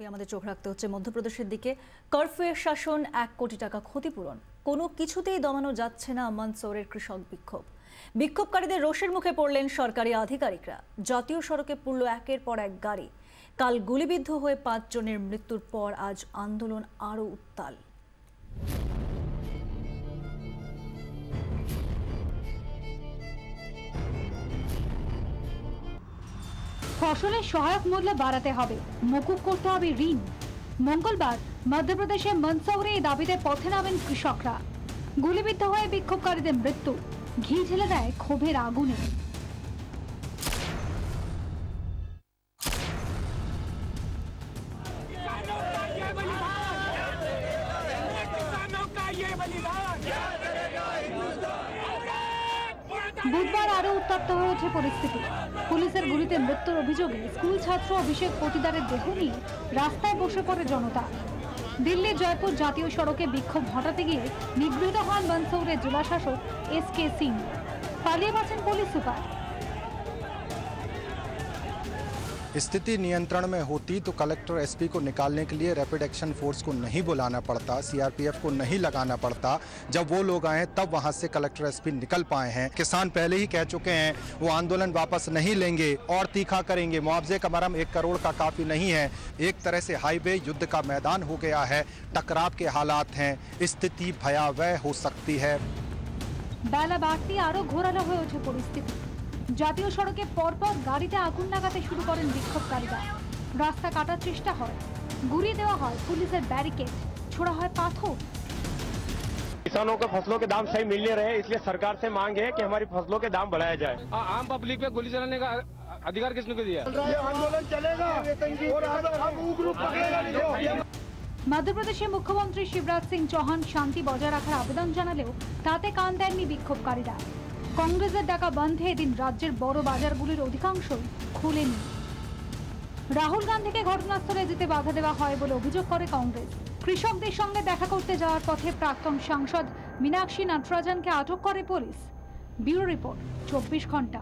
আমাদের চোখ রাখতে হচ্ছে মধ্যপ্রদেশের দিকে। কারফিউ শাসন 1 কোটি টাকা ক্ষতিপূরণ কোনো কিছুতেই দমানো যাচ্ছে না মন্দসৌরের কৃষক বিক্ষোভ। বিক্ষোভকারীদের রোষের মুখে পড়লেন সরকারি আধিকারিকরা। জাতীয় সড়কে পুরল একের পর এক গাড়ি। কাল গুলিবিদ্ধ হয়ে 5 জনের মৃত্যুর পর আজ আন্দোলন আরও উত্তাল। ফসলের সহায়ক মূল্য বাড়াতে হবে, মকুব করতে হবে ঋণ। মঙ্গলবার মধ্যপ্রদেশে মন্দসৌরে এই দাবিতে পথে নামেন কৃষকরা। গুলিবিদ্ধ হয়ে বিক্ষোভকারীদের মৃত্যু ঘি ঢেলে দেয় ক্ষোভের আগুনে। বুধবার আরো উত্তপ্ত হয়ে ওঠে পরিস্থিতি। পুলিশের গুলিতে মৃত্যুর অভিযোগে স্কুল ছাত্র অভিষেক পতিদারের দেহ নিয়ে রাস্তায় বসে পড়ে জনতা। দিল্লি জয়পুর জাতীয় সড়কে বিক্ষোভ হটাতে গিয়ে নিগৃহীত হন মন্দসৌরের জেলা শাসক SK সিং। পালিয়ে বাঁচেন পুলিশ সুপার। स्थिति नियंत्रण में होती तो कलेक्टर SP को निकालने के लिए रैपिड एक्शन फोर्स को नहीं बुलाना पड़ता, CRPF को नहीं लगाना पड़ता। जब वो लोग आए तब वहां से कलेक्टर SP निकल पाए हैं। किसान पहले ही कह चुके हैं वो आंदोलन वापस नहीं लेंगे और तीखा करेंगे। मुआवजे का मरहम 1 करोड़ का काफी नहीं है। एक तरह से हाईवे युद्ध का मैदान हो गया है। टकराव के हालात हैं, स्थिति भयावह हो सकती है। বেলা বাড়তি আরো ঘোরালো হয়ে ওঠে পরিস্থিতি। জাতীয় সড়কে পরপর গাড়িতে আগুন লাগাতে শুরু করেন বিক্ষোভকারীরা। রাস্তা কাটার চেষ্টা হয়, গুড়িয়ে দেওয়া হয় পুলিশের ব্যারিকেড, ছোড়া হয় পাথর। किसानों को फसलों के दाम सही मिल नहीं रहे, इसलिए सरकार से मांग है कि हमारी फसलों के दाम बढ़ाया जाए। आम पब्लिक पे गोली चलाने का अधिकार किसने को दिया? ये आंदोलन चलेगा और हम उग्र पकड़ेगा। মধ্যপ্রদেশের মুখ্যমন্ত্রী শিবরাজ সিং চৌহান শান্তি বজায় রাখার আবেদন জানালেও তাতে কান দেননি বিক্ষোভকারীরা। কংগ্রেসের ডাকা বন্ধে এদিন রাজ্যের বড় বাজারগুলির অধিকাংশই খোলেনি। রাহুল গান্ধীকে ঘটনাস্থলে যেতে বাধা দেওয়া হয় বলে অভিযোগ করে কংগ্রেস। কৃষকদের সঙ্গে দেখা করতে যাওয়ার পথে প্রাক্তন সাংসদ মীনাক্ষী নটরাজনকে আটক করে পুলিশ। ব্যুরো রিপোর্ট, 24 ঘন্টা।